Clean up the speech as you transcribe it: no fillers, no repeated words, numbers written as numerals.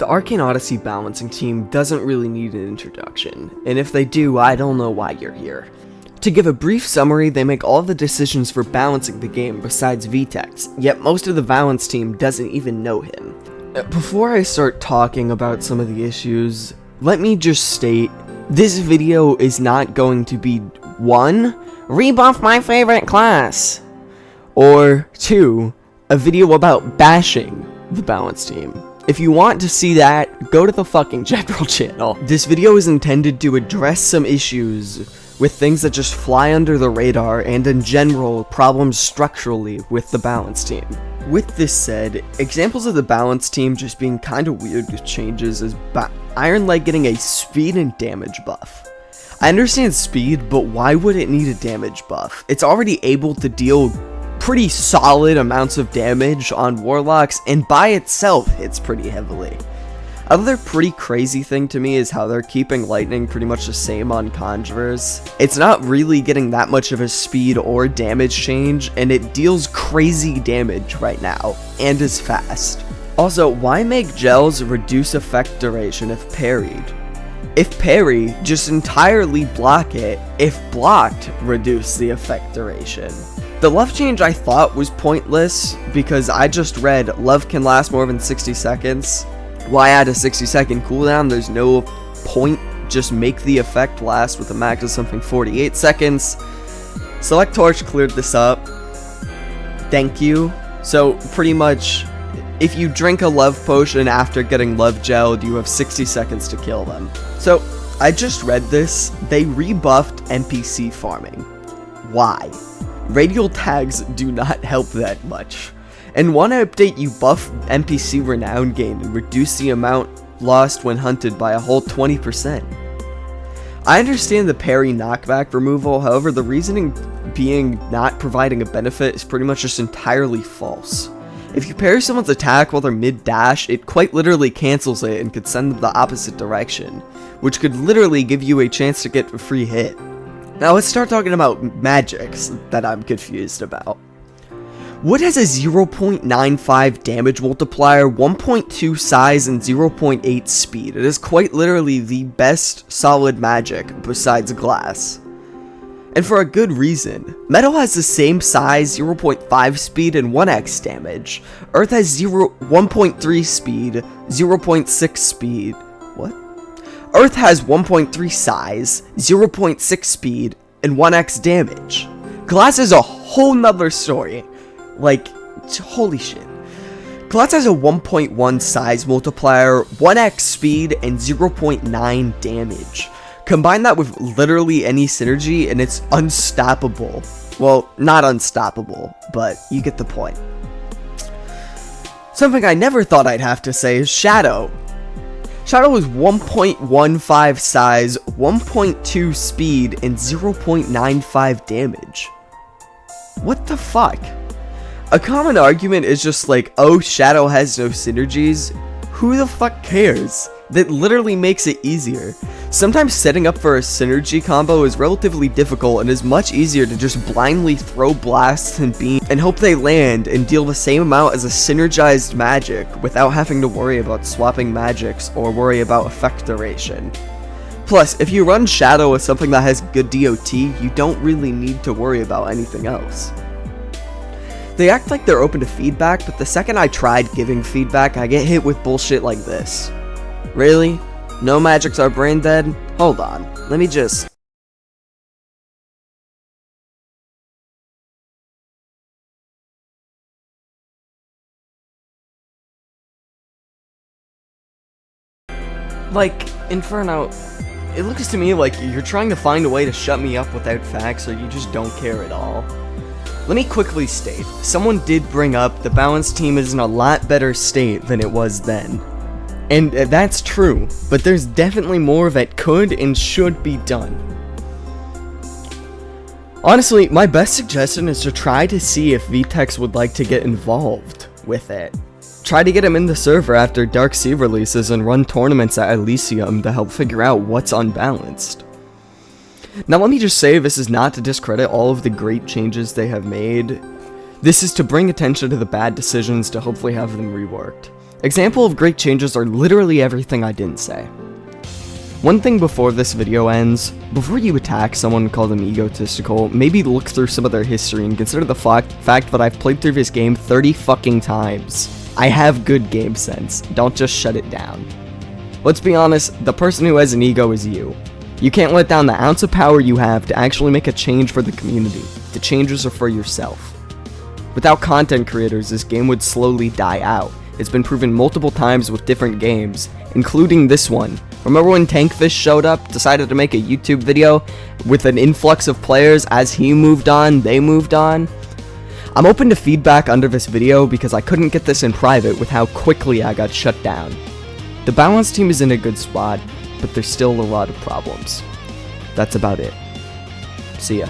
The Arcane Odyssey balancing team doesn't really need an introduction, and if they do, I don't know why you're here. To give a brief summary, they make all the decisions for balancing the game besides Vetex, yet most of the balance team doesn't even know him. Before I start talking about some of the issues, let me just state, this video is not going to be 1. Rebuff my favorite class, or 2. A video about bashing the balance team. If you want to see that, go to the fucking general channel. This video is intended to address some issues with things that just fly under the radar and in general, problems structurally with the balance team. With this said, examples of the balance team just being kinda weird with changes is Iron Leg getting a speed and damage buff. I understand speed, but why would it need a damage buff? It's already able to deal pretty solid amounts of damage on warlocks, and by itself hits pretty heavily. Another pretty crazy thing to me is how they're keeping lightning pretty much the same on conjurers. It's not really getting that much of a speed or damage change, and it deals crazy damage right now, and is fast. Also, why make gels reduce effect duration if parried? If parry, just entirely block it. If blocked, reduce the effect duration. The love change I thought was pointless, because I just read love can last more than 60 seconds. Why add a 60-second cooldown? There's no point, just make the effect last with a max of something 48 seconds. Selectorch cleared this up. Thank you. So pretty much, if you drink a love potion after getting love gelled, you have 60 seconds to kill them. So I just read this, they rebuffed NPC farming. Why? Radial tags do not help that much. In one update, you buff NPC renown gain and reduce the amount lost when hunted by a whole 20%. I understand the parry knockback removal, however the reasoning being not providing a benefit is pretty much just entirely false. If you parry someone's attack while they're mid-dash, it quite literally cancels it and could send them the opposite direction, which could literally give you a chance to get a free hit. Now let's start talking about magics that I'm confused about. Wood has a 0.95 damage multiplier, 1.2 size, and 0.8 speed. It is quite literally the best solid magic besides glass. And for a good reason. Metal has the same size, 0.5 speed, and 1x damage. Earth has 1.3 speed, 0.6 speed. What? Earth has 1.3 size, 0.6 speed, and 1x damage. Glass is a whole nother story. Like, holy shit. Glass has a 1.1 size multiplier, 1x speed, and 0.9 damage. Combine that with literally any synergy and it's unstoppable. Well, not unstoppable, but you get the point. Something I never thought I'd have to say is Shadow. Shadow is 1.15 size, 1.2 speed, and 0.95 damage. What the fuck? A common argument is just like, oh, Shadow has no synergies. Who the fuck cares? That literally makes it easier. Sometimes setting up for a synergy combo is relatively difficult and is much easier to just blindly throw blasts and beams and hope they land and deal the same amount as a synergized magic without having to worry about swapping magics or worry about effect duration. Plus, if you run Shadow with something that has good DOT, you don't really need to worry about anything else. They act like they're open to feedback, but the second I tried giving feedback, I get hit with bullshit like this. Really? No magics are brain dead? Hold on, let me just... Like, Inferno, it looks to me like you're trying to find a way to shut me up without facts, or you just don't care at all. Let me quickly state, someone did bring up the balance team is in a lot better state than it was then. And that's true, but there's definitely more that could and should be done. Honestly, my best suggestion is to try to see if Vetex would like to get involved with it. Try to get him in the server after Dark Sea releases and run tournaments at Elysium to help figure out what's unbalanced. Now let me just say, this is not to discredit all of the great changes they have made. This is to bring attention to the bad decisions to hopefully have them reworked. Example of great changes are literally everything I didn't say. One thing before this video ends, before you attack someone and call them egotistical, maybe look through some of their history and consider the fact that I've played through this game 30 fucking times. I have good game sense, don't just shut it down. Let's be honest, the person who has an ego is you. You can't let down the ounce of power you have to actually make a change for the community. The changes are for yourself. Without content creators, this game would slowly die out. It's been proven multiple times with different games, including this one. Remember when Tankfish showed up, decided to make a YouTube video with an influx of players? As he moved on, they moved on? I'm open to feedback under this video because I couldn't get this in private with how quickly I got shut down. The balance team is in a good spot, but there's still a lot of problems. That's about it. See ya.